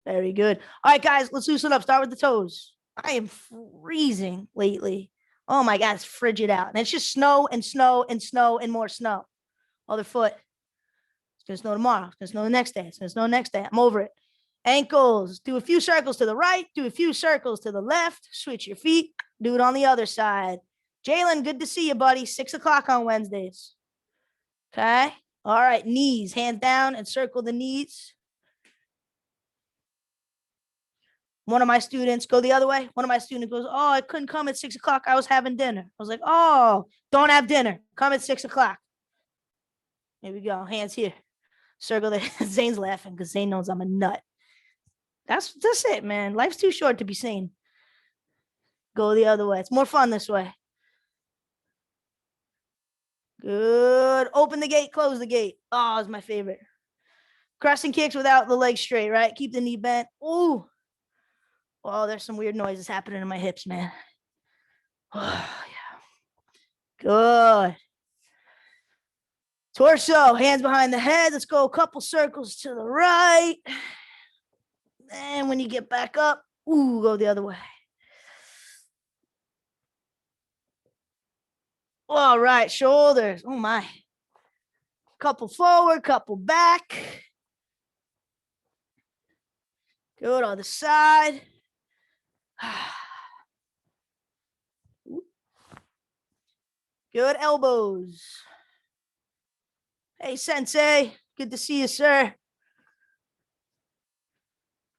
Very good. All right, guys, let's loosen up. Start with the toes. I am freezing lately. Oh my God, it's frigid out. And it's just snow and snow and snow and more snow. Other foot. It's going to snow tomorrow. It's going to snow the next day. It's going to snow the next day. I'm over it. Ankles. Do a few circles to the right. Do a few circles to the left. Switch your feet. Do it on the other side. Jalen, good to see you, buddy. 6 o'clock on Wednesdays. Okay. All right. Knees. Hands down and circle the knees. One of my students go the other way. One of my students goes, oh, I couldn't come at 6 o'clock. I was having dinner. I was like, oh, don't have dinner. Come at 6 o'clock. Here we go. Hands here. Circle there. Zane's laughing because Zane knows I'm a nut. That's it, man. Life's too short to be sane. Go the other way. It's more fun this way. Good. Open the gate, close the gate. Oh, it's my favorite. Crossing kicks without the legs straight, right? Keep the knee bent. Ooh. Oh, there's some weird noises happening in my hips, man. Oh, yeah. Good. Torso, hands behind the head. Let's go a couple circles to the right. And when you get back up, ooh, go the other way. All right, shoulders. Oh, my. Couple forward, couple back. Good on the side. Good elbows. Hey, Sensei. Good to see you, sir.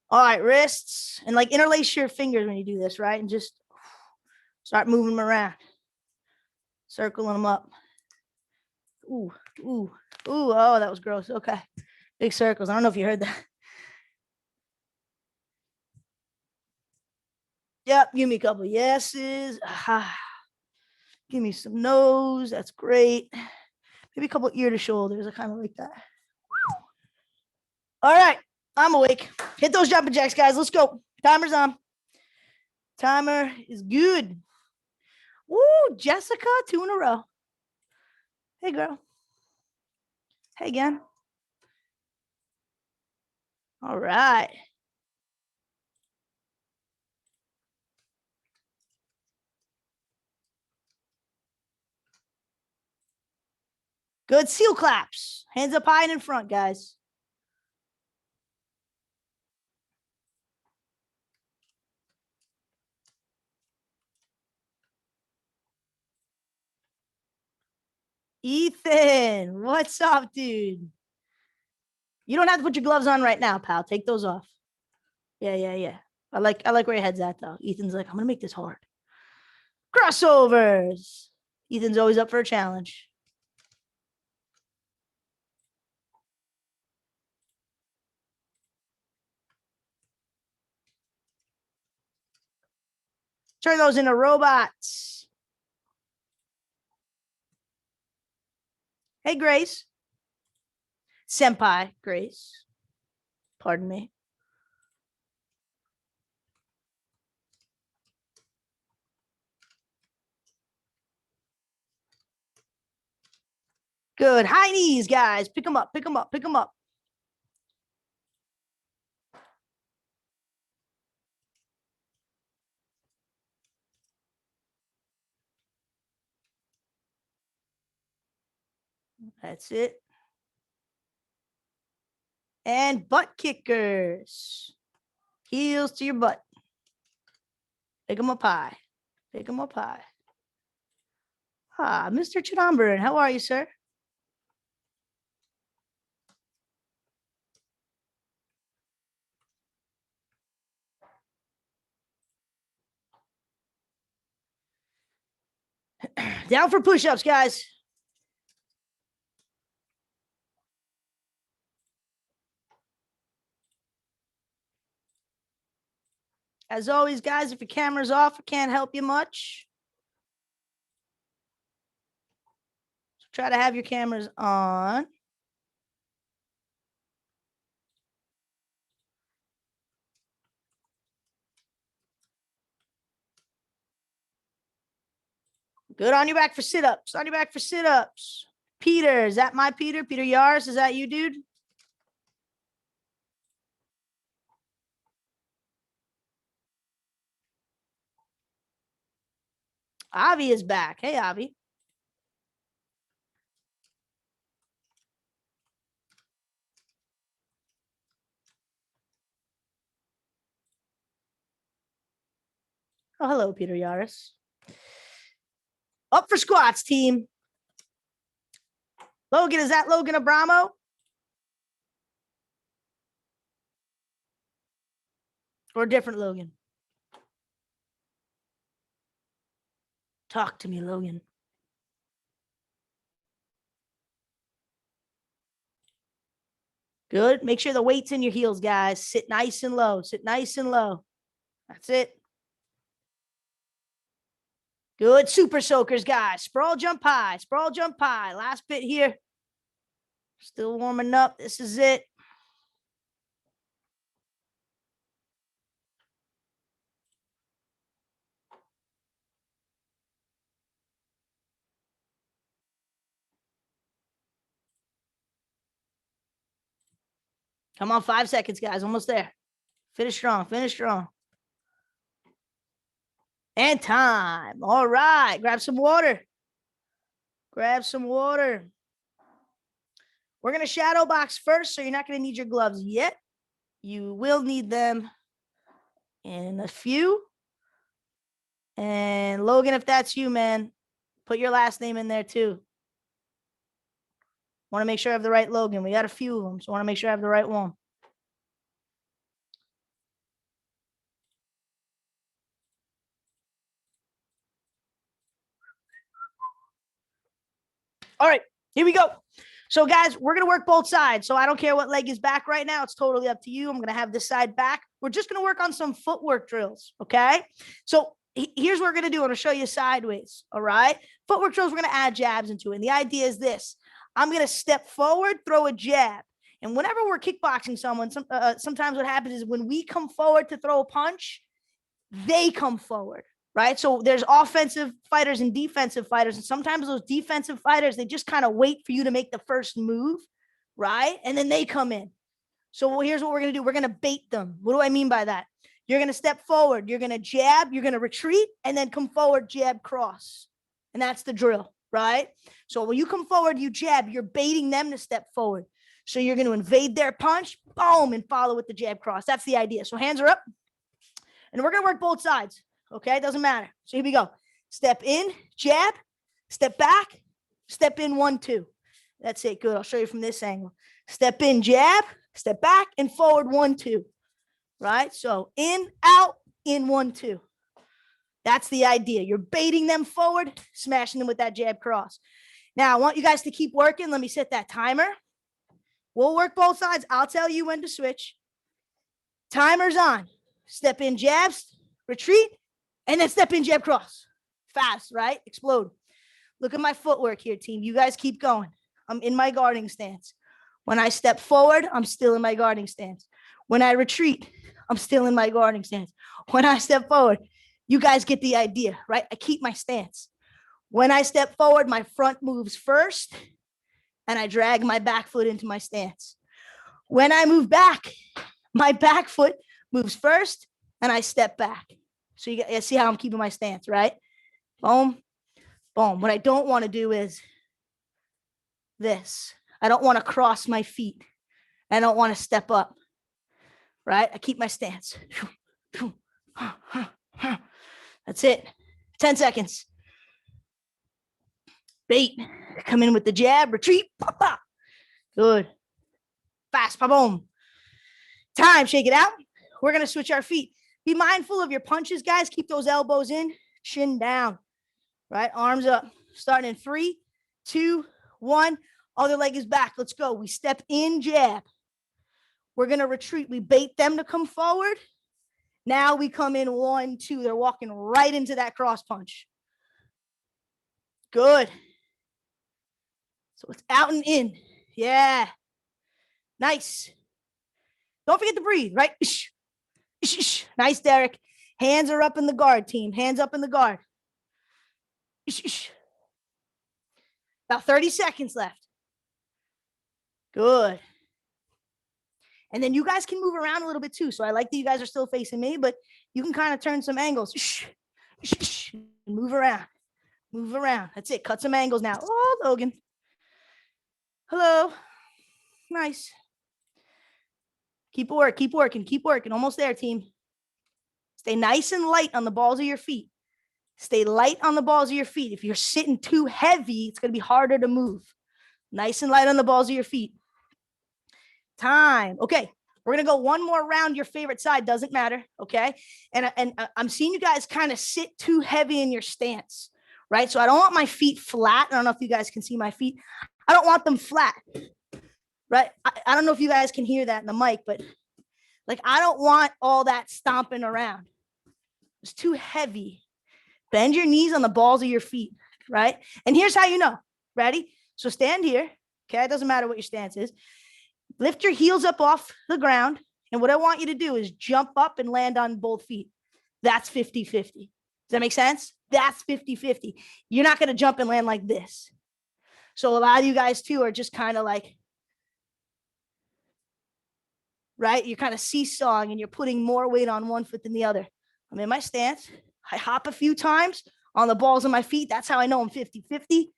All right, wrists. And like interlace your fingers when you do this, right? And just start moving them around. Circling them up. Ooh, ooh, ooh. Oh, that was gross. Okay. Big circles. I don't know if you heard that. Yep. Give me a couple of yeses. Give me some no's. That's great. Maybe a couple ear to shoulders. I kind of like that. All right. I'm awake. Hit those jumping jacks, guys. Let's go. Timer's on. Timer is good. Woo, Jessica, 2 in a row. Hey, girl. Hey, again. All right. Good. Seal claps. Hands up high and in front, guys. Ethan, what's up, dude? You don't have to put your gloves on right now, pal. Take those off. Yeah. I like where your head's at, though. Ethan's like, I'm gonna make this hard. Crossovers. Ethan's always up for a challenge. Turn those into robots. Hey, Grace. Senpai, Grace. Pardon me. Good. High knees, guys. Pick them up, pick them up, pick them up. That's it. And butt kickers. Heels to your butt. Pick them up high. Pick them up high. Ah, Mr. Chidambaran, how are you, sir? Down for push-ups, guys. As always, guys, if your camera's off, I can't help you much. So try to have your cameras on. Good on your back for sit-ups. On your back for sit-ups. Peter, is that my Peter? Peter Yars, is that you, dude? Avi is back. Hey, Avi. Oh, hello, Peter Yaris. Up for squats, team. Logan, is that Logan Abramo? Or a different Logan? Talk to me, Logan. Good. Make sure the weight's in your heels, guys. Sit nice and low. Sit nice and low. That's it. Good. Super soakers, guys. Sprawl, jump high. Sprawl, jump high. Last bit here. Still warming up. This is it. Come on, 5 seconds, guys. Almost there. Finish strong. Finish strong. And time. All right. Grab some water. Grab some water. We're going to shadow box first, so you're not going to need your gloves yet. You will need them in a few. And Logan, if that's you, man, put your last name in there too. Want to make sure I have the right Logan. We got a few of them, so I want to make sure I have the right one. All right, here we go. So, guys, we're going to work both sides. So I don't care what leg is back right now. It's totally up to you. I'm going to have this side back. We're just going to work on some footwork drills, okay? So here's what we're going to do. I'm going to show you sideways, all right? Footwork drills, we're going to add jabs into it. And the idea is this. I'm going to step forward, throw a jab. And whenever we're kickboxing someone, sometimes what happens is when we come forward to throw a punch, they come forward. Right. So there's offensive fighters and defensive fighters. And sometimes those defensive fighters, they just kind of wait for you to make the first move. Right. And then they come in. So here's what we're going to do. We're going to bait them. What do I mean by that? You're going to step forward. You're going to jab. You're going to retreat and then come forward, jab, cross. And that's the drill. Right. So when you come forward, you jab, you're baiting them to step forward. So you're going to invade their punch, boom, and follow with the jab cross. That's the idea. So hands are up. And we're going to work both sides. Okay, it doesn't matter. So here we go. Step in, jab, step back, step in, 1, 2. That's it. Good. I'll show you from this angle. Step in, jab, step back, and forward, 1, 2. Right? So in, out, in, 1, 2. That's the idea. You're baiting them forward, smashing them with that jab cross. Now, I want you guys to keep working. Let me set that timer. We'll work both sides. I'll tell you when to switch. Timer's on. Step in, jabs, retreat, and then step in, jab, cross. Fast, right? Explode. Look at my footwork here, team. You guys keep going. I'm in my guarding stance. When I step forward, I'm still in my guarding stance. When I retreat, I'm still in my guarding stance. When I step forward, you guys get the idea, right? I keep my stance. When I step forward, my front moves first, and I drag my back foot into my stance. When I move back, my back foot moves first, and I step back. So you see how I'm keeping my stance, right? Boom, boom. What I don't want to do is this. I don't want to cross my feet. I don't want to step up, right? I keep my stance. That's it. 10 seconds. Bait. Come in with the jab. Retreat. Pop, pop. Good. Fast. Boom. Time. Shake it out. We're going to switch our feet. Be mindful of your punches, guys. Keep those elbows in, chin down, right? Arms up. Starting in 3, 2, 1. Other leg is back. Let's go. We step in, jab. We're going to retreat. We bait them to come forward. Now we come in 1, 2. They're walking right into that cross punch. Good. So it's out and in. Yeah. Nice. Don't forget to breathe, right? Nice, Derek. Hands are up in the guard, team. Hands up in the guard. About 30 seconds left. Good. And then you guys can move around a little bit too. So I like that you guys are still facing me, but you can kind of turn some angles. Move around. Move around. That's it. Cut some angles now. Oh, Logan. Hello. Nice. Keep working. Keep working. Almost there, team. Stay nice and light on the balls of your feet. Stay light on the balls of your feet. If you're sitting too heavy, it's going to be harder to move. Nice and light on the balls of your feet. Time. Okay. We're going to go one more round. Your favorite side doesn't matter. Okay. And I'm seeing you guys kind of sit too heavy in your stance, right? So I don't want my feet flat. I don't know if you guys can see my feet. I don't want them flat, right? I don't know if you guys can hear that in the mic, but like, I don't want all that stomping around. It's too heavy. Bend your knees on the balls of your feet, right? And here's how you know. Ready? So stand here. Okay. It doesn't matter what your stance is. Lift your heels up off the ground. And what I want you to do is jump up and land on both feet. That's 50-50. Does that make sense? That's 50-50. You're not going to jump and land like this. So a lot of you guys too are just kind of like, right? You're kind of seesawing and you're putting more weight on one foot than the other. I'm in my stance. I hop a few times on the balls of my feet. That's how I know I'm 50-50.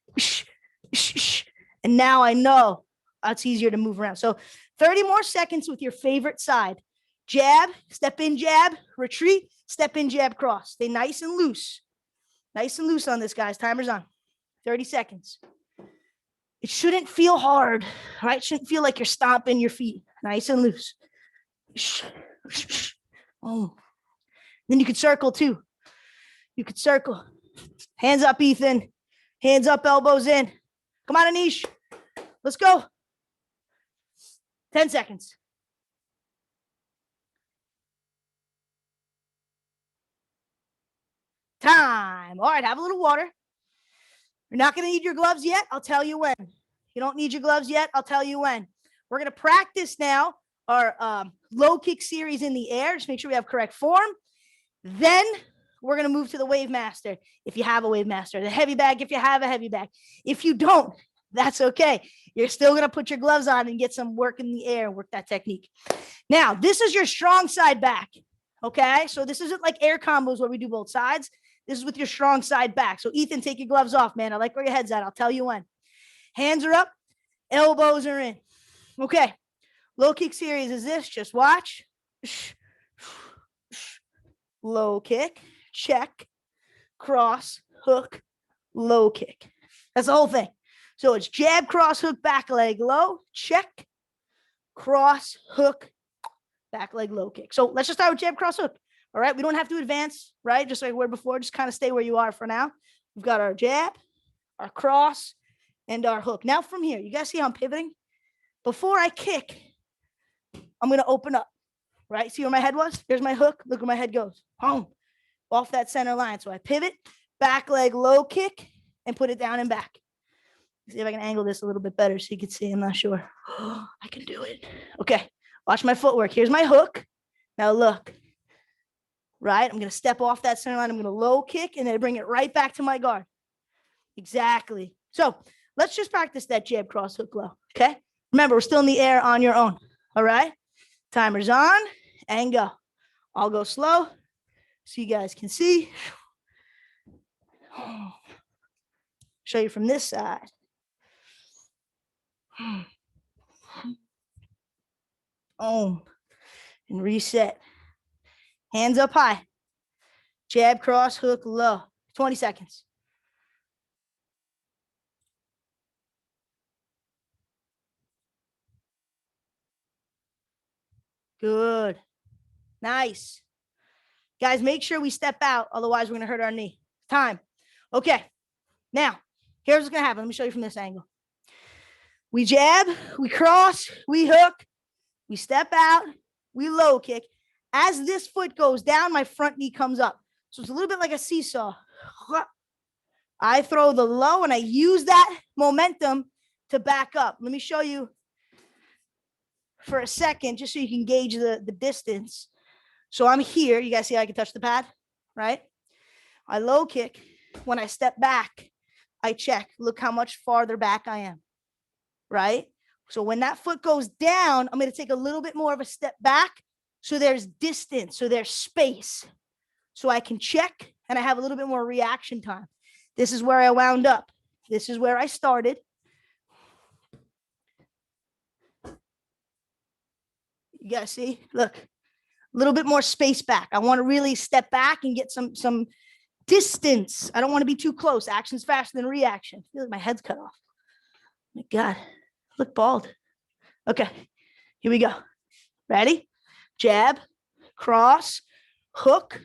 And now I know it's easier to move around. So 30 more seconds with your favorite side. Jab, step in, jab, retreat, step in, jab, cross. Stay nice and loose. Nice and loose on this, guys. Timer's on. 30 seconds. It shouldn't feel hard, right? It shouldn't feel like you're stomping your feet. Nice and loose. Oh. Then you could circle too. You could circle. Hands up, Ethan. Hands up, elbows in. Come on, Anish. Let's go. 10 seconds. Time. All right, have a little water. You're not going to need your gloves yet. I'll tell you when. You don't need your gloves yet. I'll tell you when. We're going to practice now our low kick series in the air. Just make sure we have correct form. Then we're going to move to the Wave Master if you have a Wave Master. The heavy bag if you have a heavy bag. If you don't, that's okay. You're still going to put your gloves on and get some work in the air and work that technique. Now, this is your strong side back. Okay? So this isn't like air combos where we do both sides. This is with your strong side back. So Ethan, take your gloves off, man. I like where your head's at. I'll tell you when. Hands are up. Elbows are in. Okay. Low kick series is this. Just watch. Low kick. Check. Cross. Hook. Low kick. That's the whole thing. So it's jab, cross, hook, back leg, low. Check. Cross, hook, back leg, low kick. So let's just start with jab, cross, hook. All right. We don't have to advance, right? Just like we were before. Just kind of stay where you are for now. We've got our jab, our cross, and our hook. Now from here, you guys see how I'm pivoting? Before I kick, I'm going to open up, right? See where my head was? Here's my hook. Look where my head goes. Boom. Off that center line. So I pivot, back leg, low kick, and put it down and back. See if I can angle this a little bit better so you can see. I'm not sure. Oh, I can do it. Okay. Watch my footwork. Here's my hook. Now look. Right? I'm going to step off that center line. I'm going to low kick and then bring it right back to my guard. Exactly. So let's just practice that jab, cross, hook, low. Okay? Remember, we're still in the air on your own. All right? Timer's on and go. I'll go slow so you guys can see. Show you from this side. And reset. Hands up high. Jab, cross, hook, low. 20 seconds. Good. Nice. Guys, make sure we step out. Otherwise, we're going to hurt our knee. Time. Okay. Now, here's what's going to happen. Let me show you from this angle. We jab, we cross, we hook, we step out, we low kick. As this foot goes down, my front knee comes up. So it's a little bit like a seesaw. I throw the low and I use that momentum to back up. Let me show you for a second, just so you can gauge the distance. So I'm here. You guys see how I can touch the pad, right? I low kick. When I step back, I check. Look how much farther back I am, right? So when that foot goes down, I'm going to take a little bit more of a step back. So there's distance, so there's space. So I can check and I have a little bit more reaction time. This is where I wound up. This is where I started. You guys see, look, a little bit more space back. I want to really step back and get some distance. I don't want to be too close. Action's faster than reaction. I feel like my head's cut off. My God, look bald. Okay, here we go. Ready? Jab, cross, hook,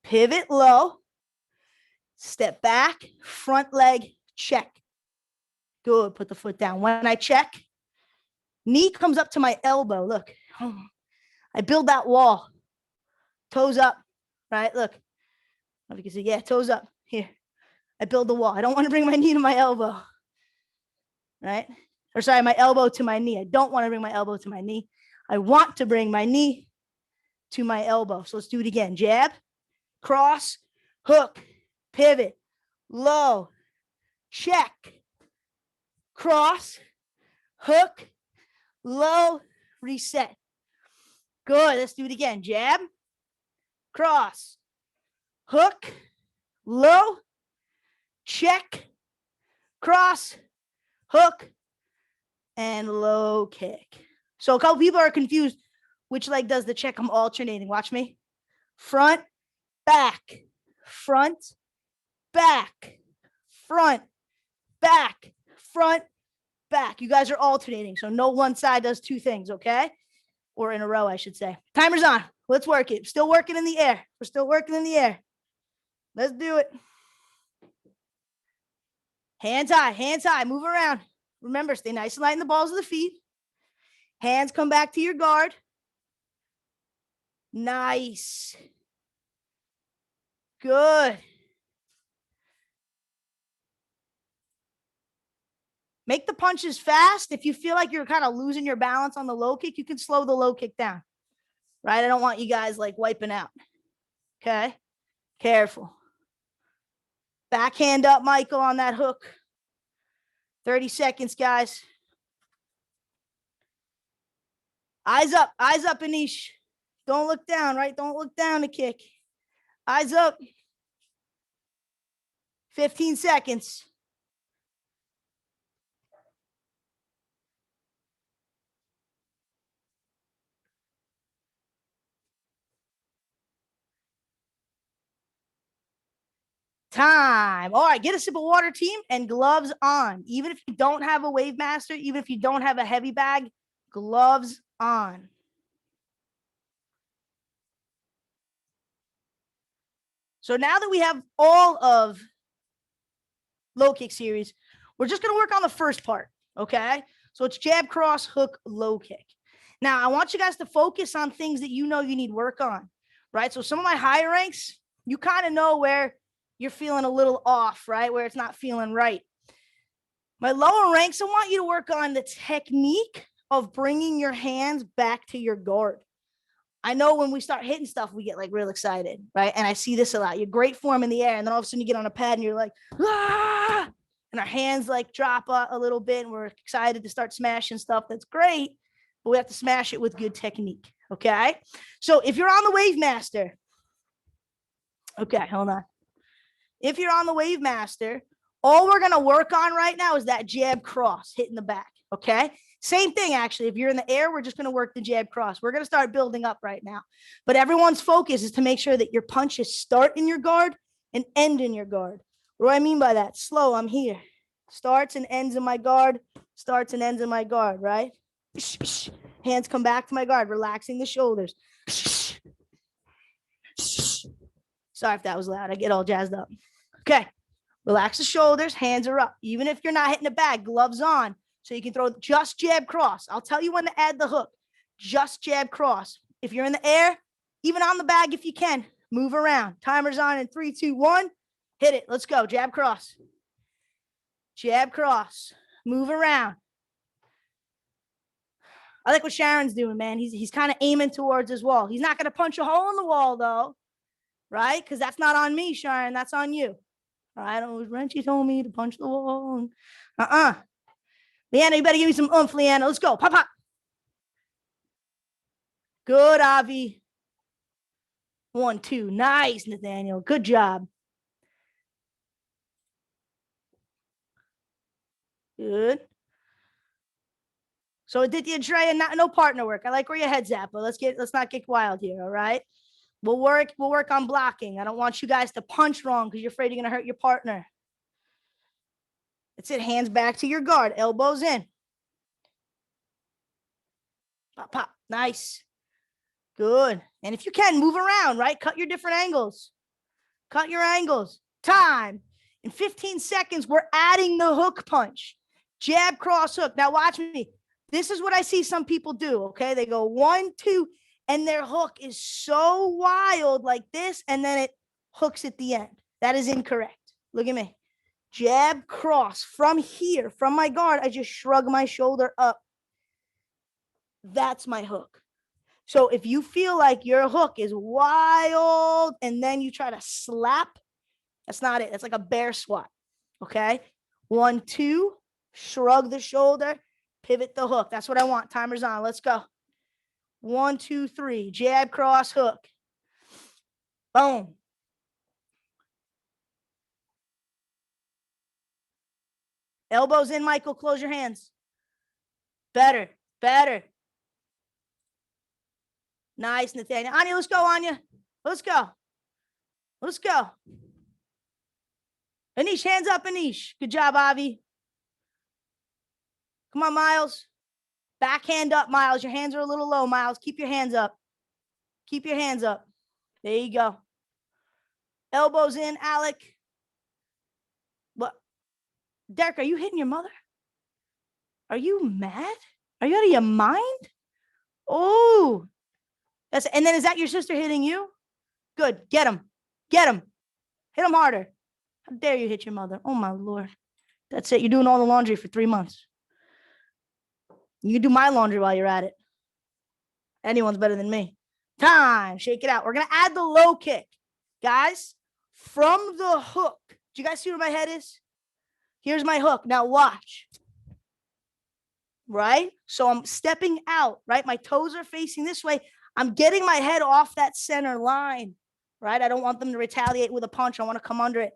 pivot low, step back, front leg, check. Good, put the foot down. When I check, knee comes up to my elbow. Look, I build that wall. Toes up, right? Look, if you can see, yeah, toes up. Here, I build the wall. I don't want to bring my knee to my elbow, right? Or sorry, my elbow to my knee. I don't want to bring my elbow to my knee. I want to bring my knee to my elbow. So let's do it again. Jab, cross, hook, pivot, low, check, cross, hook, low, reset. Good. Let's do it again. Jab, cross, hook, low, check, cross, hook, and low kick. So a couple people are confused. Which leg does the check? I'm alternating. Watch me. Front, back, front, back, front, back, front, back. You guys are alternating. So no one side does two things, okay? Or in a row, I should say. Timer's on. Let's work it. Still working in the air. We're still working in the air. Let's do it. Hands high, move around. Remember, stay nice and light in the balls of the feet. Hands come back to your guard. Nice. Good. Make the punches fast. If you feel like you're kind of losing your balance on the low kick, you can slow the low kick down, right? I don't want you guys like wiping out. Okay. Careful. Backhand up, Michael, on that hook. 30 seconds, guys. Eyes up, Anish. Don't look down, right? Don't look down to kick. Eyes up. 15 seconds. Time. All right, get a sip of water, team, and gloves on. Even if you don't have a Wave Master, even if you don't have a heavy bag, gloves on. So now that we have all of low kick series, we're just going to work on the first part, okay? So it's jab, cross, hook, low kick. Now, I want you guys to focus on things that you know you need work on, right? So some of my higher ranks, you kind of know where you're feeling a little off, right? Where it's not feeling right. My lower ranks, I want you to work on the technique of bringing your hands back to your guard. I know when we start hitting stuff, we get like real excited, right? And I see this a lot. You're great form in the air, and then all of a sudden you get on a pad and you're like, ah! And our hands like drop a little bit, and we're excited to start smashing stuff. That's great, but we have to smash it with good technique, okay? So if you're on the Wave Master, okay, hold on. If you're on the Wave Master, all we're going to work on right now is that jab cross, hitting the back, okay? Same thing, actually. If you're in the air, we're just going to work the jab cross. We're going to start building up right now. But everyone's focus is to make sure that your punches start in your guard and end in your guard. What do I mean by that? Slow, I'm here. Starts and ends in my guard, starts and ends in my guard, right? Hands come back to my guard, relaxing the shoulders. Sorry if that was loud. I get all jazzed up. Okay. Relax the shoulders. Hands are up. Even if you're not hitting the bag, gloves on. So you can throw just jab cross. I'll tell you when to add the hook. Just jab cross. If you're in the air, even on the bag if you can, move around. Timer's on in 3, 2, 1. Hit it. Let's go. Jab cross. Jab cross. Move around. I like what Sharon's doing, man. He's kind of aiming towards his wall. He's not going to punch a hole in the wall, though, right? Because that's not on me, Sharon. That's on you. I don't know. Wrenchie told me to punch the wall. Leanna, you better give me some oomph, Leanna. Let's go. Pop, pop. Good, Avi. 1, 2. Nice, Nathaniel. Good job. Good. So it did the Andrea, no partner work. I like where your head's at, but let's not get wild here. All right. We'll work on blocking. I don't want you guys to punch wrong because you're afraid you're gonna hurt your partner. That's it. Hands back to your guard. Elbows in. Pop, pop. Nice. Good. And if you can, move around, right? Cut your different angles. Cut your angles. Time. In 15 seconds, we're adding the hook punch. Jab, cross, hook. Now watch me. This is what I see some people do, okay? They go 1, 2, and their hook is so wild like this, and then it hooks at the end. That is incorrect. Look at me. Jab, cross. From here, from my guard, I just shrug my shoulder up. That's my hook. So if you feel like your hook is wild and then you try to slap, that's not it. That's like a bear squat. Okay. 1, 2, shrug the shoulder, pivot the hook. That's what I want. Timer's on. Let's go. 1, 2, 3. Jab, cross, hook. Boom. Elbows in, Michael. Close your hands. Better. Better. Nice, Nathaniel. Anya, let's go, Anya. Let's go. Let's go. Anish, hands up, Anish. Good job, Avi. Come on, Miles. Backhand up, Miles. Your hands are a little low, Miles. Keep your hands up. Keep your hands up. There you go. Elbows in, Alec. What? Derek, are you hitting your mother? Are you mad? Are you out of your mind? Oh. And then is that your sister hitting you? Good. Get him. Get him. Hit him harder. How dare you hit your mother? Oh, my Lord. That's it. You're doing all the laundry for 3 months. You can do my laundry while you're at it. Anyone's better than me. Time. Shake it out. We're going to add the low kick. Guys, from the hook. Do you guys see where my head is? Here's my hook. Now watch. Right? So I'm stepping out, right? My toes are facing this way. I'm getting my head off that center line, right? I don't want them to retaliate with a punch. I want to come under it.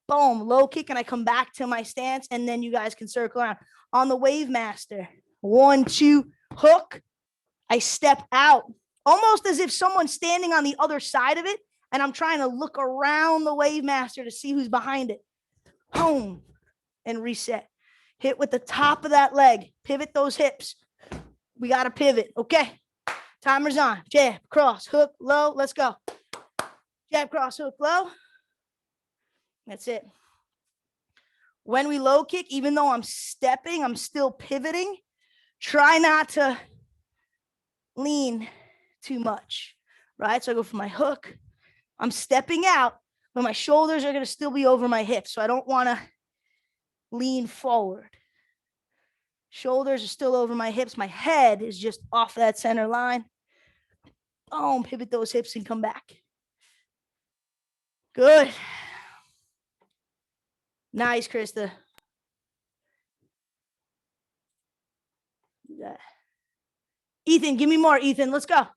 Boom, low kick, and I come back to my stance, and then you guys can circle around. On the Wave Master, 1, 2, hook. I step out, almost as if someone's standing on the other side of it, and I'm trying to look around the Wave Master to see who's behind it. Boom, and reset. Hit with the top of that leg. Pivot those hips. We got to pivot, okay? Timer's on. Jab, cross, hook, low. Let's go. Jab, cross, hook, low. That's it. When we low kick, even though I'm stepping, I'm still pivoting. Try not to lean too much, right? So I go for my hook. I'm stepping out, but my shoulders are going to still be over my hips. So I don't want to lean forward. Shoulders are still over my hips. My head is just off that center line. Boom, pivot those hips and come back. Good. Nice, Krista. Yeah. Ethan, give me more, Ethan. Let's go.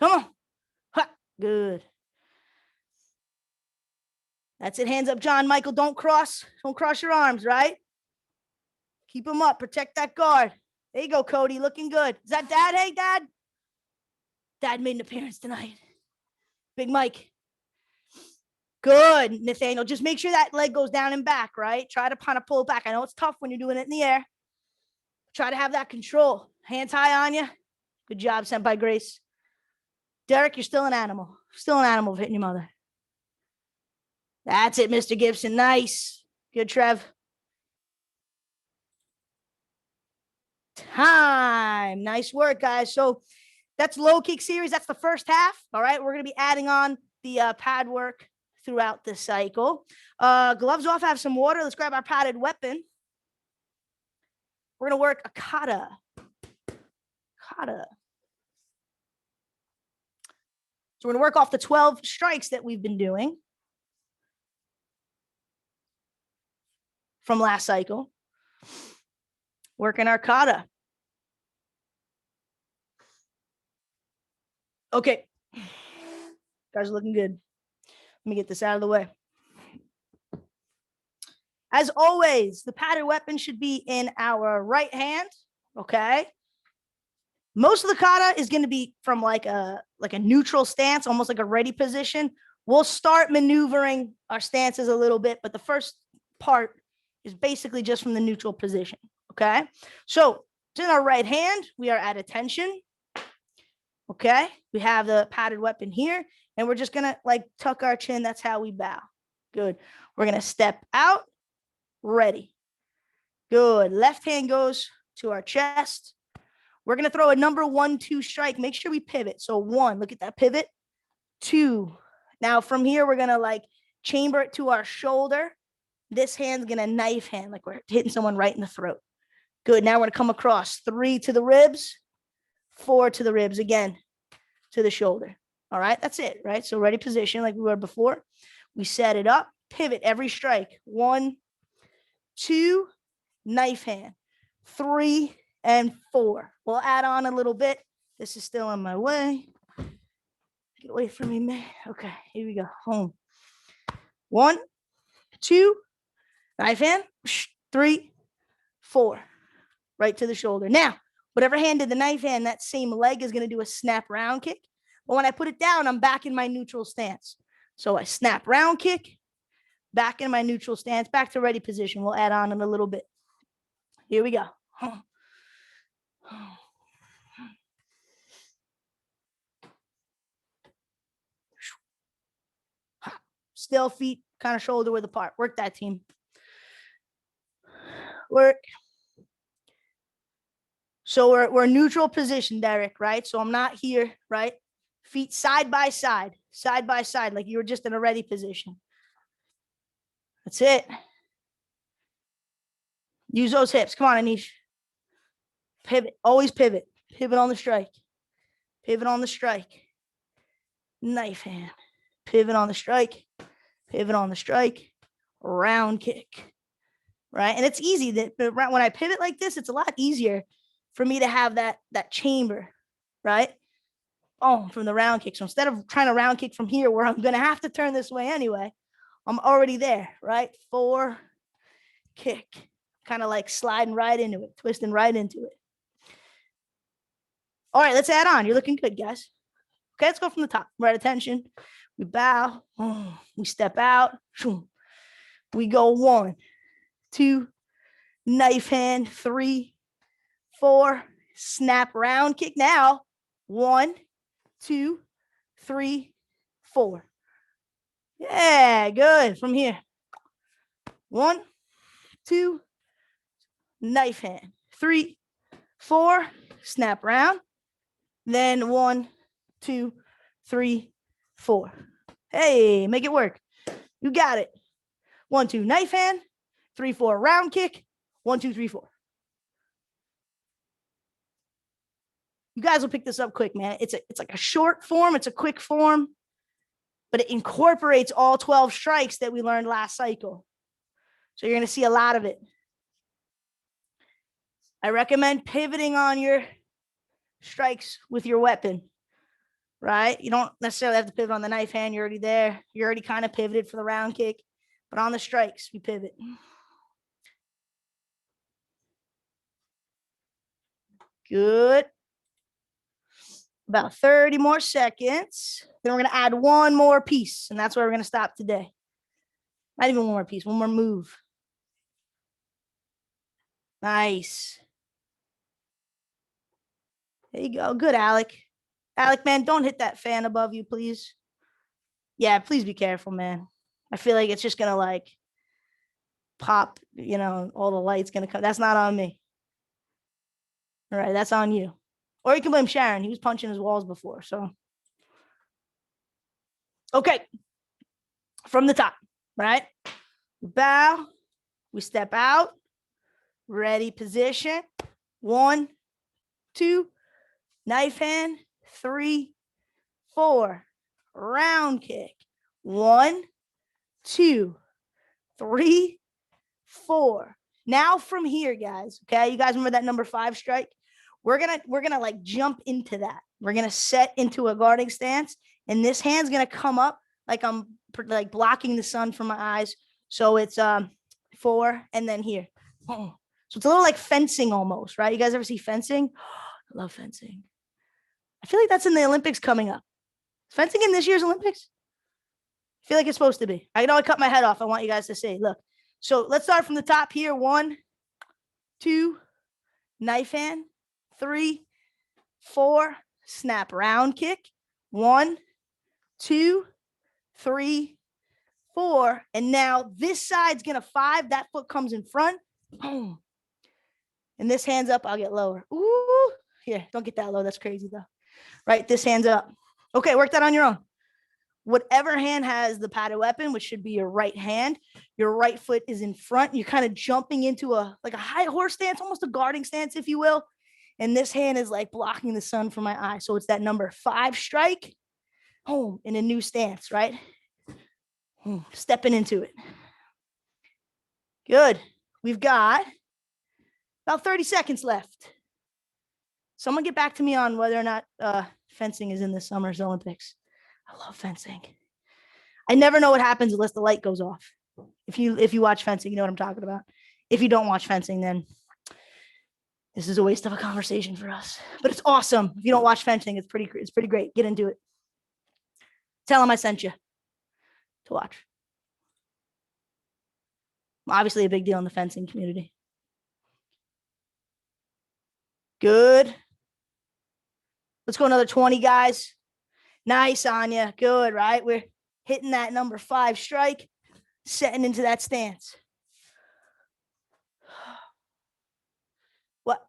Come on. Ha. Good. That's it. Hands up, John. Michael, don't cross. Don't cross your arms, right? Keep them up. Protect that guard. There you go, Cody. Looking good. Is that Dad? Hey, Dad. Dad made an appearance tonight. Big Mike. Good, Nathaniel. Just make sure that leg goes down and back, right? Try to kind of pull it back. I know it's tough when you're doing it in the air. Try to have that control. Hands high on you. Good job, Senpai Grace. Derek, you're still an animal. Still an animal of hitting your mother. That's it, Mr. Gibson. Nice. Good, Trev. Time. Nice work, guys. So that's low kick series. That's the first half. All right. We're going to be adding on the pad work throughout the cycle. Gloves off. Have some water. Let's grab our padded weapon. We're going to work a kata. Kata. So we're going to work off the 12 strikes that we've been doing from last cycle. Working our kata. Okay. Guys are looking good. Let me get this out of the way. As always, the padded weapon should be in our right hand, okay? Most of the kata is going to be from like a neutral stance, almost like a ready position. We'll start maneuvering our stances a little bit, but the first part is basically just from the neutral position, okay? So it's in our right hand. We are at attention, okay? We have the padded weapon here, and we're just going to like tuck our chin. That's how we bow. Good. We're going to step out, ready. Good. Left hand goes to our chest. We're going to throw a number 1-2 strike. Make sure we pivot. So 1, look at that pivot. 2. Now from here, we're going to like chamber it to our shoulder. This hand's going to knife hand, like we're hitting someone right in the throat. Good. Now we're going to come across 3 to the ribs, 4 to the ribs, again to the shoulder. All right. That's it. Right. So ready position like we were before. We set it up, pivot every strike. 1, 2, knife hand, 3, and 4. We'll add on a little bit. This is still in my way. Get away from me, man. Okay, here we go. Home. 1, 2, knife hand, 3, 4. Right to the shoulder. Now, whatever hand did the knife hand, that same leg is going to do a snap round kick. But when I put it down, I'm back in my neutral stance. So I snap round kick, back in my neutral stance, back to ready position. We'll add on in a little bit. Here we go. Still feet kind of shoulder width apart. Work that, team. Work. So we're neutral position, Derek, right? So I'm not here, right? Feet side by side, like you were just in a ready position. That's it. Use those hips. Come on, Anish. Pivot. Always pivot. Pivot on the strike. Pivot on the strike. Knife hand. Pivot on the strike. Pivot on the strike. Round kick. Right? And it's easy that when I pivot like this, it's a lot easier for me to have that chamber, right? Oh, from the round kick. So instead of trying to round kick from here where I'm going to have to turn this way anyway, I'm already there, right? 4, kick. Kind of like sliding right into it, twisting right into it. All right, let's add on. You're looking good, guys. Okay, let's go from the top. We're at attention. We bow. We step out. We go 1, 2, knife hand, 3, 4, snap round kick. Now 1, 2, 3, 4. Yeah, good. From here. 1, 2, knife hand, 3, 4, snap round. Then 1, 2, 3, 4. Hey, make it work. You got it. 1, 2, knife hand, 3, 4, round kick. 1, 2, 3, 4. You guys will pick this up quick, man. It's like a short form. It's a quick form, but it incorporates all 12 strikes that we learned last cycle. So you're going to see a lot of it. I recommend pivoting on your strikes with your weapon, right? You don't necessarily have to pivot on the knife hand. You're already there. You're already kind of pivoted for the round kick, but on the strikes, we pivot. Good. About 30 more seconds. Then we're going to add one more piece, and that's where we're going to stop today. Not even one more piece, one more move. Nice. There you go. Good, Alec. Alec, man, don't hit that fan above you, please. Yeah, please be careful, man. I feel like it's just going to like pop, you know, all the light's going to come. That's not on me. All right, that's on you. Or you can blame Sharon. He was punching his walls before, so. Okay. From the top, right? Bow. We step out. Ready position. 1, 2, knife hand. 3, 4, round kick. 1, 2, 3, 4. Now from here, guys, okay? You guys remember that number 5 strike? We're gonna like jump into that. We're gonna set into a guarding stance, and this hand's gonna come up like I'm like blocking the sun from my eyes. So it's 4, and then here. So it's a little like fencing almost, right? You guys ever see fencing? I love fencing. I feel like that's in the Olympics coming up. Is fencing in this year's Olympics? I feel like it's supposed to be. I know I cut my head off. I want you guys to see. Look. So let's start from the top here. 1, 2, knife hand. 3, 4, snap round kick. 1, 2, 3, 4. And now this side's going to 5. That foot comes in front. Boom. And this hand's up. I'll get lower. Ooh. Here, don't get that low. That's crazy though. Right? This hand's up. Okay, work that on your own. Whatever hand has the padded weapon, which should be your right hand, your right foot is in front. You're kind of jumping into a high horse stance, almost a guarding stance, if you will. And this hand is like blocking the sun from my eye. So it's that number 5 strike, home in a new stance, right? Stepping into it. Good. We've got about 30 seconds left. Someone get back to me on whether or not fencing is in this summer's Olympics. I love fencing. I never know what happens unless the light goes off. If you watch fencing, you know what I'm talking about. If you don't watch fencing, then this is a waste of a conversation for us. But it's awesome. If you don't watch fencing, it's pretty great. Get into it. Tell them I sent you to watch. Obviously a big deal in the fencing community. Good. Let's go another 20, guys. Nice, Anya. Good, right? We're hitting that number 5 strike, setting into that stance. What?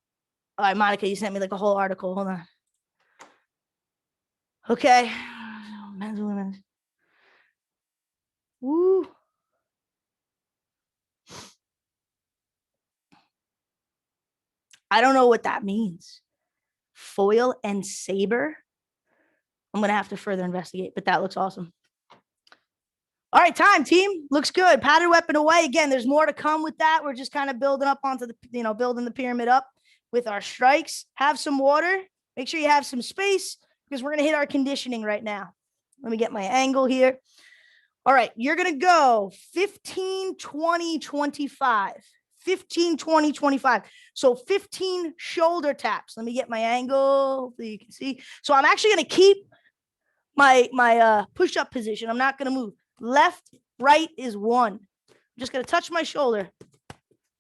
All right, Monica, you sent me like a whole article. Hold on. Okay. Men's, women's. Woo. I don't know what that means. Foil and saber. I'm going to have to further investigate, but that looks awesome. All right, time, team. Looks good. Padded weapon away. Again, there's more to come with that. We're just kind of building up onto the, building the pyramid up with our strikes. Have some water. Make sure you have some space because we're going to hit our conditioning right now. Let me get my angle here. All right, you're going to go 15, 20, 25. 15, 20, 25. So 15 shoulder taps. Let me get my angle. Hopefully you can see. So I'm actually going to keep my push-up position. I'm not going to move. Left, right is 1. I'm just going to touch my shoulder,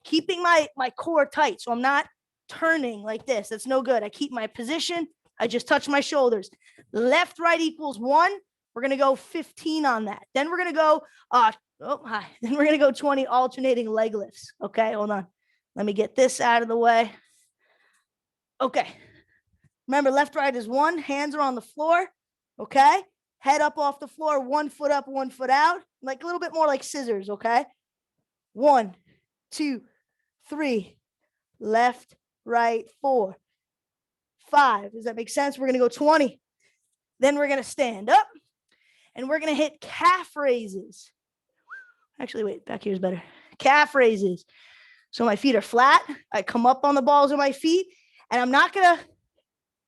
keeping my core tight. So I'm not turning like this. That's no good. I keep my position. I just touch my shoulders. Left, right equals 1. We're going to go 15 on that. Then we're going to go, Then we're going to go 20 alternating leg lifts. Okay, hold on. Let me get this out of the way. Okay. Remember, left, right is 1. Hands are on the floor. Okay. Head up off the floor. 1 foot up, 1 foot out. Like a little bit more like scissors. Okay. 1, 2, 3. Left, right, 4, 5. Does that make sense? We're going to go 20. Then we're going to stand up and we're going to hit calf raises. Actually, wait, back here is better. Calf raises. So my feet are flat. I come up on the balls of my feet and I'm not going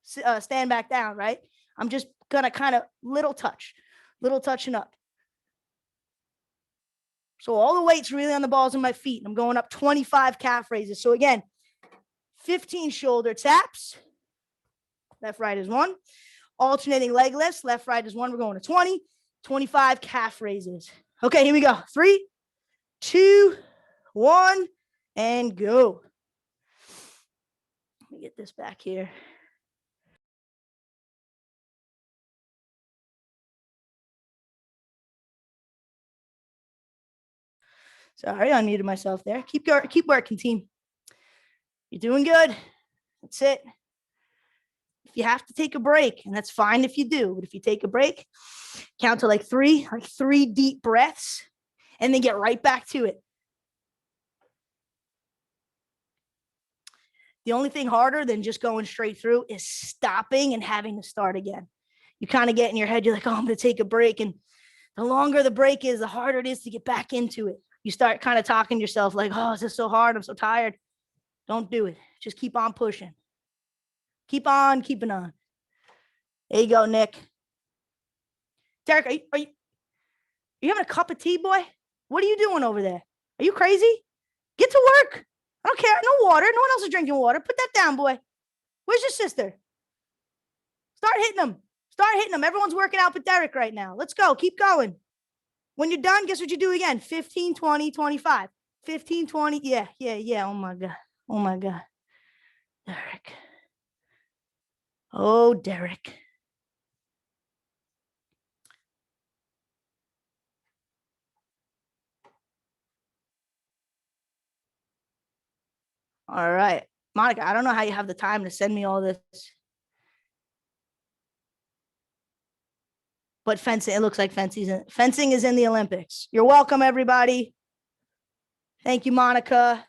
to stand back down, right? I'm just going to kind of little touching up. So all the weight's really on the balls of my feet. I'm going up 25 calf raises. So again, 15 shoulder taps. Left, right is 1. Alternating leg lifts. Left, right is 1. We're going to 20. 25 calf raises. Okay, here we go. 3, 2, 1, and go. Let me get this back here. Sorry, I unmuted myself there. Keep working, team. You're doing good. That's it. If you have to take a break, and that's fine if you do, but if you take a break, count to like 3 deep breaths, and then get right back to it. The only thing harder than just going straight through is stopping and having to start again. You kind of get in your head, you're like, oh, I'm going to take a break. And the longer the break is, the harder it is to get back into it. You start kind of talking to yourself like, oh, is this so hard? I'm so tired. Don't do it. Just keep on pushing. Keep on keeping on. There you go, Nick. Derek, are you having a cup of tea, boy? What are you doing over there? Are you crazy? Get to work. I don't care. No water. No one else is drinking water. Put that down, boy. Where's your sister? Start hitting them. Start hitting them. Everyone's working out with Derek right now. Let's go. Keep going. When you're done, guess what you do again? 15, 20, 25. 15, 20. Yeah. Oh, my God. Oh, my God. Derek. Oh, Derek. All right. Monica, I don't know how you have the time to send me all this. But fencing, it looks like fencing is in the Olympics. You're welcome, everybody. Thank you, Monica.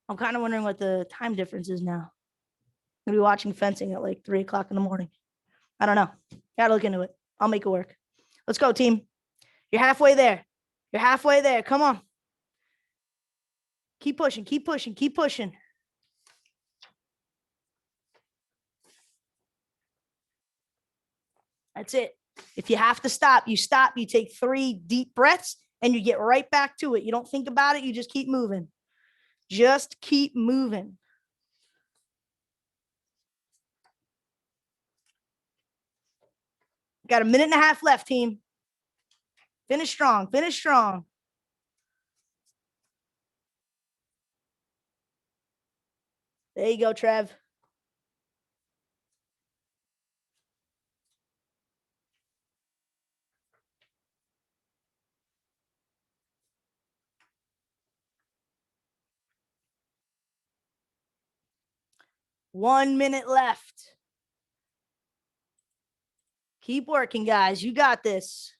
I'm kind of wondering what the time difference is now. I'm going to be watching fencing at like 3 o'clock in the morning. I don't know. Gotta look into it. I'll make it work. Let's go, team. You're halfway there. You're halfway there. Come on. Keep pushing. Keep pushing. Keep pushing. That's it. If you have to stop, you stop. You take 3 deep breaths and you get right back to it. You don't think about it. You just keep moving. Just keep moving. Got a minute and a half left, team. Finish strong. Finish strong. There you go, Trev. One minute left. Keep working, guys. You got this.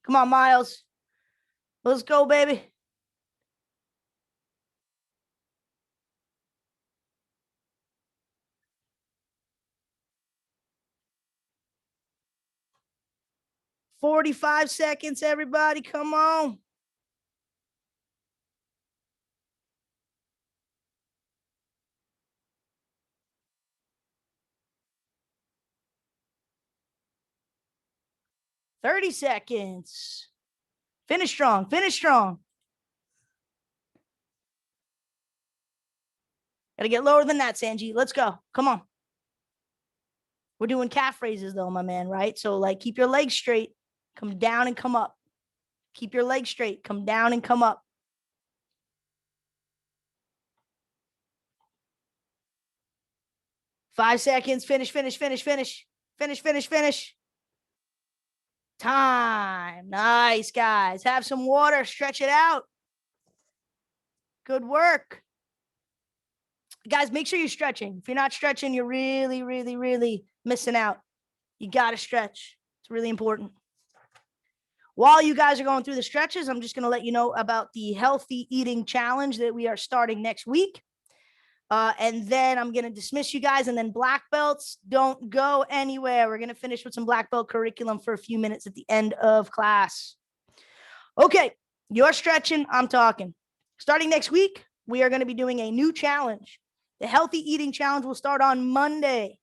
Come on, Miles. Let's go, baby. "45 seconds, everybody. Come on. "30 seconds. Finish strong. Finish strong. Gotta get lower than that, Sanji. Let's go. Come on. We're doing calf raises, though, my man, right? So, like, keep your legs straight. Come down and come up. Keep your legs straight. Come down and come up. 5 seconds. Finish, finish, finish, finish. Finish, finish, finish. Time. Nice, guys. Have some water. Stretch it out. Good work. Guys, make sure you're stretching. If you're not stretching, you're really, really, really missing out. You got to stretch. It's really important. While you guys are going through the stretches, I'm just going to let you know about the healthy eating challenge that we are starting next week. And then I'm going to dismiss you guys. And then black belts, don't go anywhere. We're going to finish with some black belt curriculum for a few minutes at the end of class. Okay, you're stretching. I'm talking. Starting next week, we are going to be doing a new challenge. The healthy eating challenge will start on Monday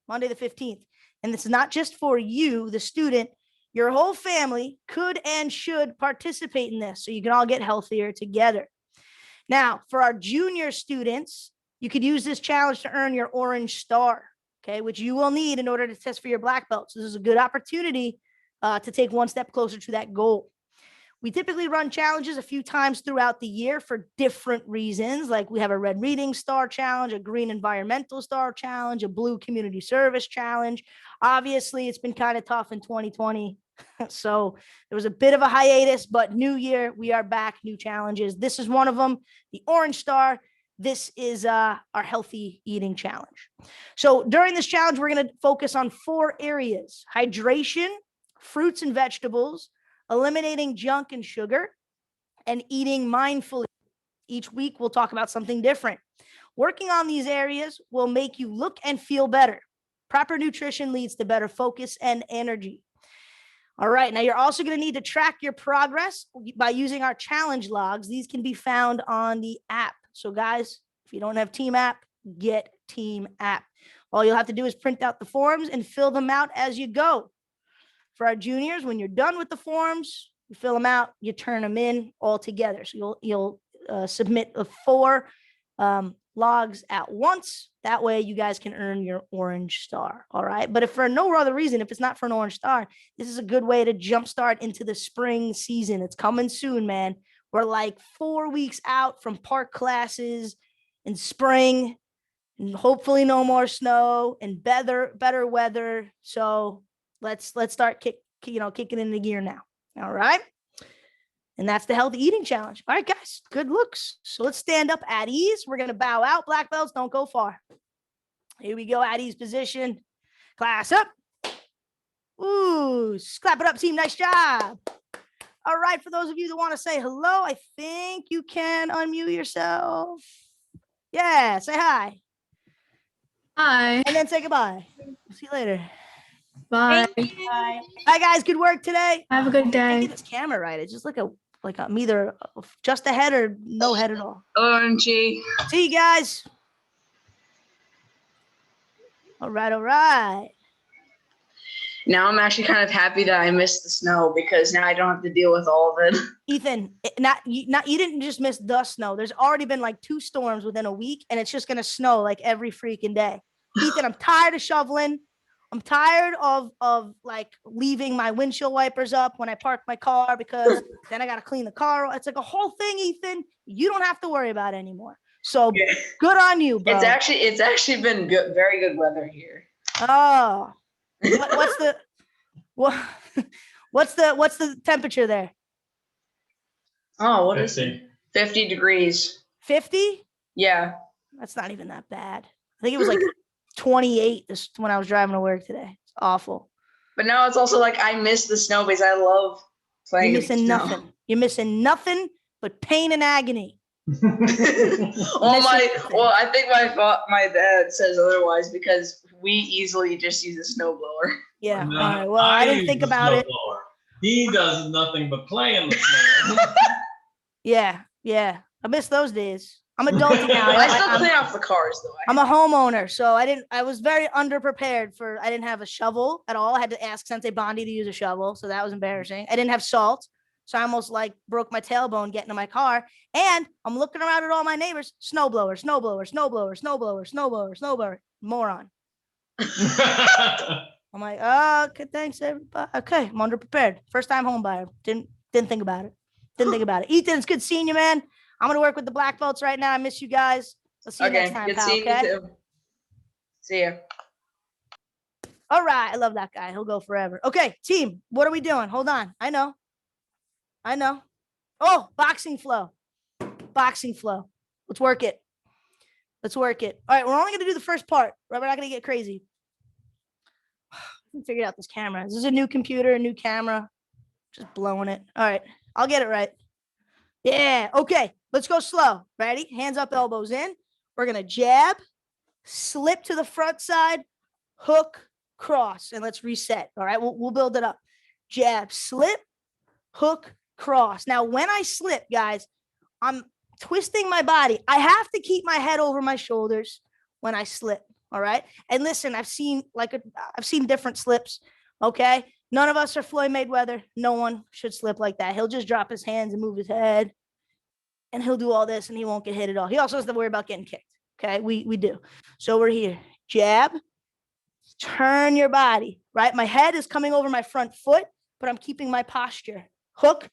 the 15th. And this is not just for you, the student. Your whole family could and should participate in this so you can all get healthier together. Now, for our junior students, you could use this challenge to earn your orange star, okay, which you will need in order to test for your black belt. So this is a good opportunity to take one step closer to that goal. We typically run challenges a few times throughout the year for different reasons. Like we have a red reading star challenge, a green environmental star challenge, a blue community service challenge. Obviously, it's been kind of tough in 2020. So there was a bit of a hiatus, but new year, we are back, new challenges. This is one of them, the orange star. This is our healthy eating challenge. So during this challenge, we're going to focus on 4 areas: hydration, fruits and vegetables, eliminating junk and sugar, and eating mindfully. Each week, we'll talk about something different. Working on these areas will make you look and feel better. Proper nutrition leads to better focus and energy. All right, now you're also going to need to track your progress by using our challenge logs. These can be found on the app. So guys, if you don't have Team App, get Team App. All you'll have to do is print out the forms and fill them out as you go. For our juniors, when you're done with the forms, you fill them out, you turn them in all together. So you'll submit 4 logs at once. That way you guys can earn your orange star. All right. But if for no other reason, if it's not for an orange star, this is a good way to jumpstart into the spring season. It's coming soon, man. We're like 4 weeks out from park classes in spring, and hopefully no more snow and better weather. So let's start kicking into gear now. All right. And that's the healthy eating challenge. All right, guys, good looks. So let's stand up at ease. We're going to bow out. Black belts, don't go far. Here we go, at ease position. Class up. Ooh, clap it up, team. Nice job. All right, for those of you that want to say hello, I think you can unmute yourself. Yeah, say hi. Hi. And then say goodbye. See you later. Bye. Bye. Bye, guys. Good work today. Have a good I day. get this camera right. It's just like I'm either just a head or no head at all. OMG. See you guys. All right, all right. Now I'm actually kind of happy that I missed the snow because now I don't have to deal with all of it. Ethan, you didn't just miss the snow. There's already been like 2 storms within a week, and it's just gonna snow like every freaking day. Ethan, I'm tired of shoveling. I'm tired of like leaving my windshield wipers up when I park my car because then I gotta clean the car. It's like a whole thing, Ethan. You don't have to worry about it anymore. So Yeah. Good on you, bro. It's actually been good, very good weather here. Oh, what's the temperature there? Oh, what is it? 50 degrees. 50? Yeah. That's not even that bad. I think it was like 28 when I was driving to work today. It's awful. But now it's also like I miss the snow because I love playing. You're missing nothing. You're missing nothing but pain and agony. I think my dad says otherwise because we easily just use a snowblower. Yeah. All right. Well, I didn't think about it. He does nothing but play in the snow. Yeah. I miss those days. I'm adulting now. I still clean off the cars though. I'm a homeowner, so I was very underprepared I didn't have a shovel at all. I had to ask Sensei Bondi to use a shovel, so that was embarrassing. I didn't have salt, so I almost like broke my tailbone getting in my car. And I'm looking around at all my neighbors, snowblower. Moron. I'm like, oh, okay, thanks everybody. Okay, I'm underprepared. First time home buyer. Didn't think about it. Ethan, it's good seeing you, man. I'm gonna work with the black belts right now. I miss you guys. Let's see you next time, good pal. seeing Okay. you too. See ya. All right, I love that guy. He'll go forever. Okay, team, what are we doing? Hold on. I know. Oh, boxing flow. Let's work it. All right, we're only gonna do the first part. We're not gonna get crazy. Figured out this camera. This is a new computer, a new camera. Just blowing it. All right, I'll get it right. Yeah, okay, let's go slow. Ready? Hands up, elbows in. We're gonna jab, slip to the front side, hook, cross, and let's reset. All right, we'll build it up. Jab, slip, hook, cross. Now, when I slip, guys, I'm twisting my body. I have to keep my head over my shoulders when I slip. All right. And listen, I've seen different slips. Okay. None of us are Floyd Mayweather. No one should slip like that. He'll just drop his hands and move his head, and he'll do all this and he won't get hit at all. He also has to worry about getting kicked. Okay. We do. So we're here. Jab, turn your body, right? My head is coming over my front foot, but I'm keeping my posture. Hook,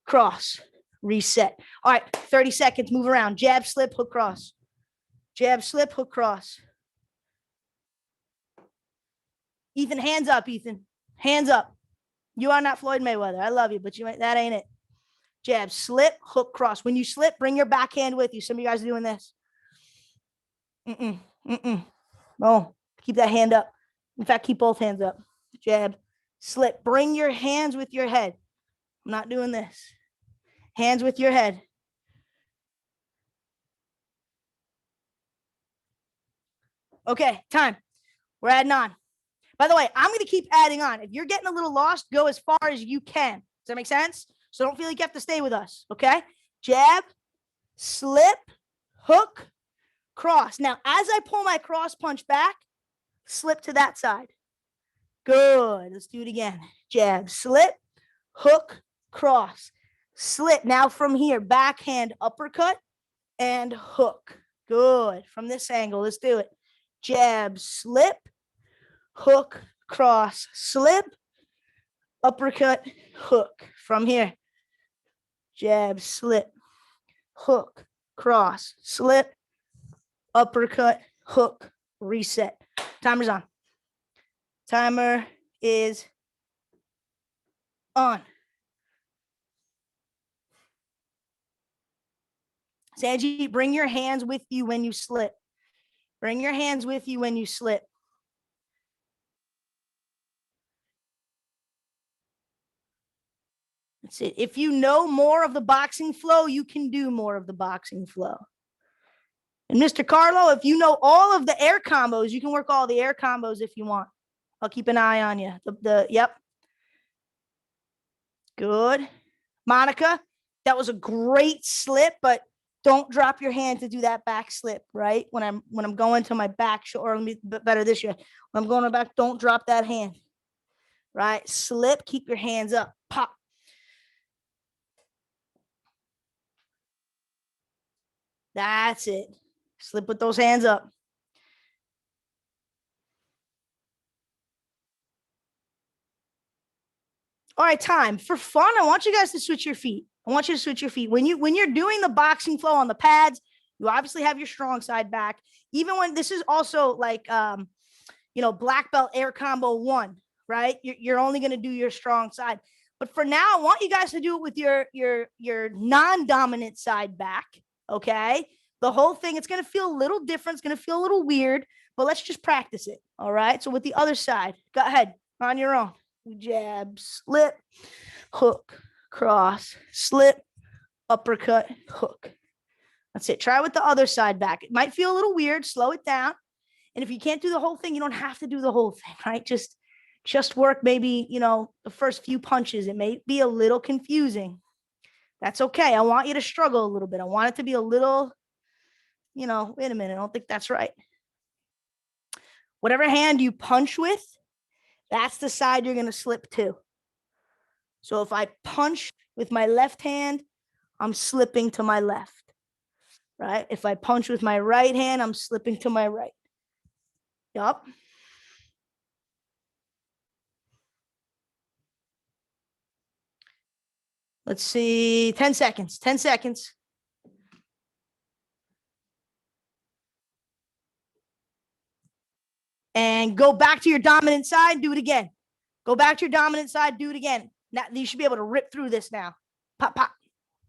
cross, reset. All right. 30 seconds. Move around. Jab, slip, hook, cross. Jab, slip, hook, cross. Ethan, hands up, Ethan. Hands up. You are not Floyd Mayweather. I love you, but that ain't it. Jab, slip, hook, cross. When you slip, bring your backhand with you. Some of you guys are doing this. Oh, keep that hand up. In fact, keep both hands up. Jab, slip. Bring your hands with your head. I'm not doing this. Hands with your head. Okay, time. We're adding on. By the way, I'm going to keep adding on. If you're getting a little lost, go as far as you can. Does that make sense? So don't feel like you have to stay with us, okay? Jab, slip, hook, cross. Now, as I pull my cross punch back, slip to that side. Good. Let's do it again. Jab, slip, hook, cross, slip. Now from here, backhand uppercut and hook. Good. From this angle, let's do it. Jab, slip, hook, cross, slip, uppercut, hook. From here, jab, slip, hook, cross, slip, uppercut, hook, reset. Timer's on. Timer is on. Sanji, bring your hands with you when you slip. Bring your hands with you when you slip. That's it. If you know more of the boxing flow, you can do more of the boxing flow. And Mr. Carlo, if you know all of the air combos, you can work all the air combos if you want. I'll keep an eye on you. Yep. Good. Monica, that was a great slip, but don't drop your hand to do that back slip, right? When I'm going to my back, or let me better this year. When I'm going back, don't drop that hand, right? Slip, keep your hands up, pop. That's it. Slip with those hands up. All right, time. For fun, I want you guys to switch your feet. I want you to switch your feet. When you're doing the boxing flow on the pads, you obviously have your strong side back. Even when this is also like, black belt air combo 1, right? You're only going to do your strong side. But for now, I want you guys to do it with your non-dominant side back, okay? The whole thing, it's going to feel a little different. It's going to feel a little weird, but let's just practice it, all right? So with the other side, go ahead, on your own. Jab, slip, hook, cross, slip, uppercut, hook. That's it. Try with the other side back. It might feel a little weird. Slow it down. And if you can't do the whole thing, you don't have to do the whole thing, right? Just work maybe, the first few punches. It may be a little confusing. That's okay. I want you to struggle a little bit. I want it to be a little, wait a minute. I don't think that's right. Whatever hand you punch with, that's the side you're going to slip to. So if I punch with my left hand, I'm slipping to my left, right? If I punch with my right hand, I'm slipping to my right. Yup. Let's see, 10 seconds, 10 seconds. And go back to your dominant side, do it again. Go back to your dominant side, do it again. Now you should be able to rip through this now. Pop, pop.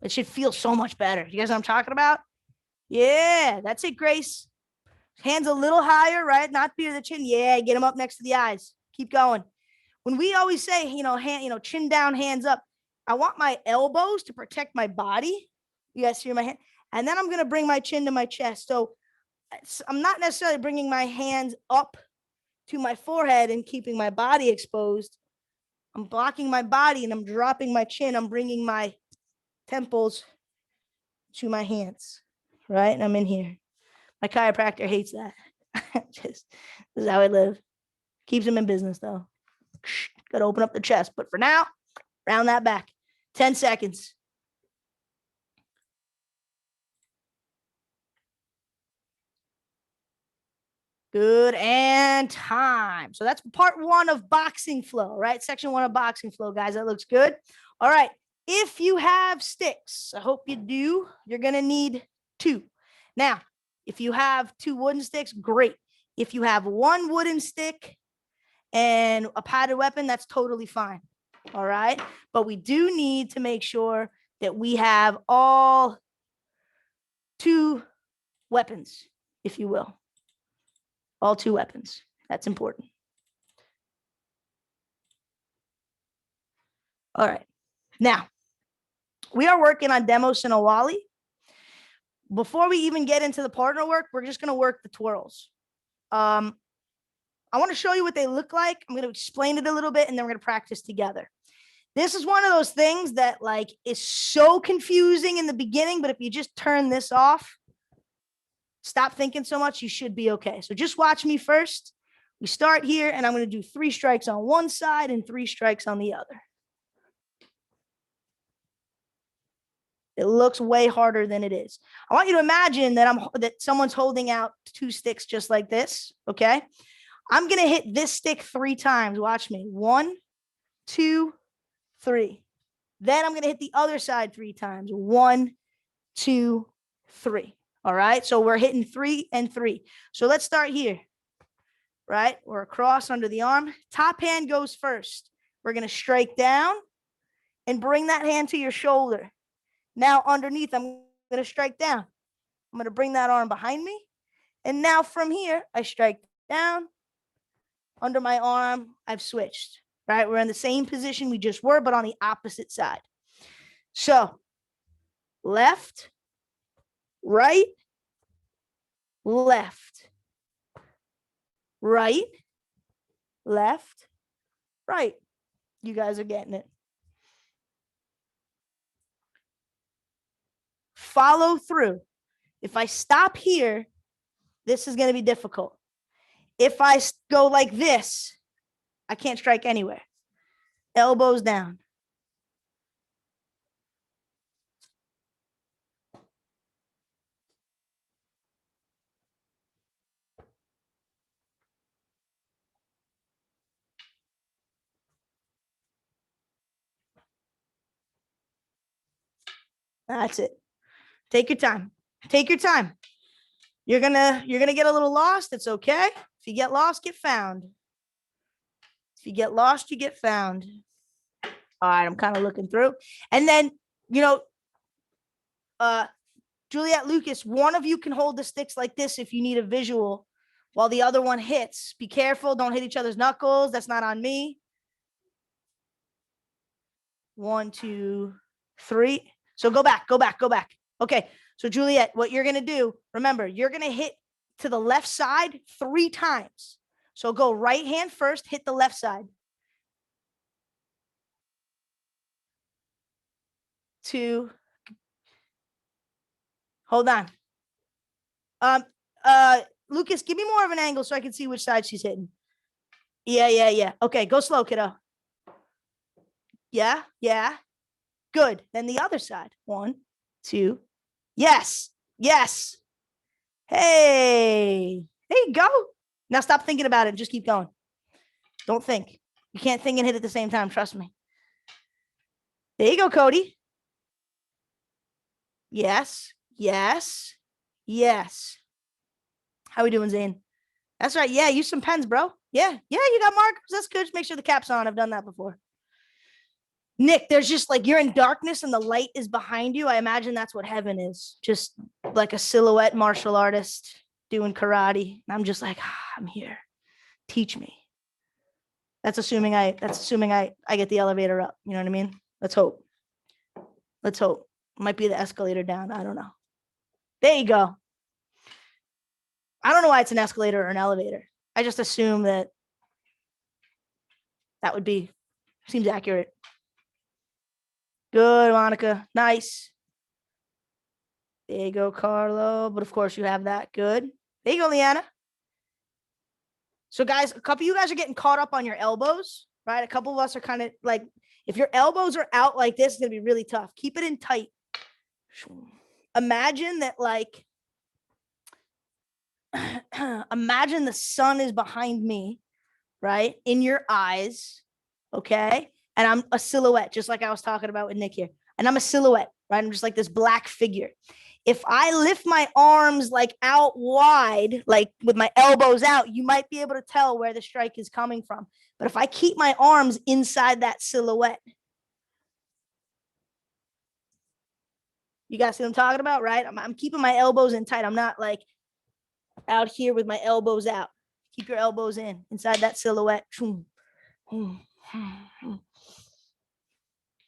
It should feel so much better. You guys know what I'm talking about? Yeah, that's it, Grace. Hands a little higher, right? Not near the chin. Yeah, get them up next to the eyes. Keep going. When we always say, chin down, hands up, I want my elbows to protect my body. You guys see my hand? And then I'm going to bring my chin to my chest. So I'm not necessarily bringing my hands up to my forehead and keeping my body exposed. I'm blocking my body and I'm dropping my chin. I'm bringing my temples to my hands, right? And I'm in here. My chiropractor hates that. This is how I live. Keeps him in business though. Got to open up the chest. But for now, round that back. 10 seconds. Good, and time. So that's part 1 of boxing flow, right? Section 1 of boxing flow, guys. That looks good. All right. If you have sticks, I hope you do, you're going to need 2. Now, if you have 2 wooden sticks, great. If you have 1 wooden stick and a padded weapon, that's totally fine. All right. But we do need to make sure that we have all 2 weapons, if you will. All 2 weapons. That's important. All right. Now, we are working on Demo Sinawali. Before we even get into the partner work, we're just going to work the twirls. I want to show you what they look like. I'm going to explain it a little bit, and then we're going to practice together. This is one of those things that is so confusing in the beginning, but if you just turn this off, stop thinking so much, you should be okay. So just watch me first. We start here, and I'm going to do 3 strikes on one side and 3 strikes on the other. It looks way harder than it is. I want you to imagine that someone's holding out 2 sticks just like this, okay? I'm going to hit this stick 3 times. Watch me. 1, 2, 3. Then I'm going to hit the other side 3 times. 1, 2, 3. All right? So we're hitting 3 and 3. So let's start here, right? We're across under the arm. Top hand goes first. We're going to strike down and bring that hand to your shoulder. Now underneath, I'm going to strike down. I'm going to bring that arm behind me. And now from here, I strike down. Under my arm, I've switched, right? We're in the same position we just were, but on the opposite side. So left, right, left, right, left, right. You guys are getting it. Follow through. If I stop here, this is going to be difficult. If I go like this, I can't strike anywhere. Elbows down. That's it. Take your time. Take your time. You're gonna get a little lost. It's okay. If you get lost, get found. If you get lost, you get found. All right, I'm kind of looking through. And then, Juliet, Lucas, one of you can hold the sticks like this if you need a visual while the other one hits. Be careful. Don't hit each other's knuckles. That's not on me. 1, 2, 3. So go back. Okay. So Juliet, what you're going to do, remember, you're going to hit to the left side 3 times. So go right hand first, hit the left side. 2. Hold on. Lucas, give me more of an angle so I can see which side she's hitting. Yeah. Okay, go slow, kiddo. Yeah. Good. Then the other side. 1, 2. Yes. Hey, there you go. Now stop thinking about it. Just keep going. Don't think. You can't think and hit at the same time. Trust me. There you go, Cody. Yes. How we doing, Zane? That's right. Yeah, use some pens, bro. Yeah, you got markers. That's good. Just make sure the cap's on. I've done that before. Nick, there's just like you're in darkness and the light is behind you. I imagine that's what heaven is. Just like a silhouette martial artist doing karate. And I'm just like, I'm here. Teach me. That's assuming I get the elevator up. You know what I mean? Let's hope. Might be the escalator down. I don't know. There you go. I don't know why it's an escalator or an elevator. I just assume that would be, seems accurate. Good, Monica. Nice. There you go, Carlo. But of course you have that. Good. There you go, Leanna. So guys, a couple of you guys are getting caught up on your elbows, right? A couple of us are kind of like, if your elbows are out like this, it's going to be really tough. Keep it in tight. Imagine that, like, imagine the sun is behind me, right? In your eyes, okay? And I'm a silhouette, just like I was talking about with Nick here. And I'm a silhouette, right? I'm just like this black figure. If I lift my arms like out wide, like with my elbows out, you might be able to tell where the strike is coming from. But if I keep my arms inside that silhouette, you guys see what I'm talking about, right? I'm keeping my elbows in tight. I'm not like out here with my elbows out. Keep your elbows inside that silhouette.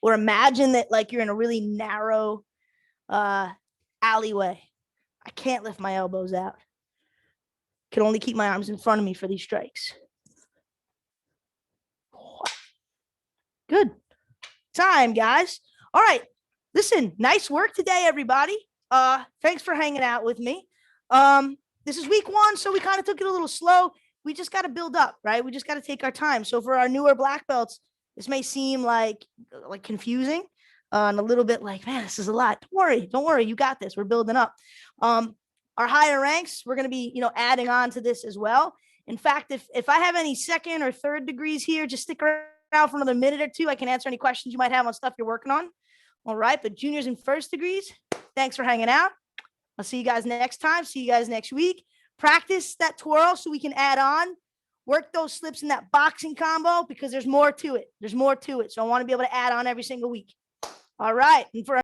Or imagine that like you're in a really narrow alleyway. I can't lift my elbows out. Can only keep my arms in front of me for these strikes. Good time, guys. All right. Listen, nice work today, everybody. Thanks for hanging out with me. This is week 1, so we kind of took it a little slow. we just got to build up, right? We just got to take our time. So for our newer black belts, this may seem like confusing and a little bit like, man, this is a lot. Don't worry, you got this. We're building up. Our higher ranks, we're going to be, adding on to this as well. In fact, if I have any second or third degrees here, just stick around for another minute or two. I can answer any questions you might have on stuff you're working on. All right, but juniors and first degrees, thanks for hanging out. I'll see you guys next time. See you guys next week. Practice that twirl so we can add on. Work those slips in that boxing combo because there's more to it. So I want to be able to add on every single week. All right. And for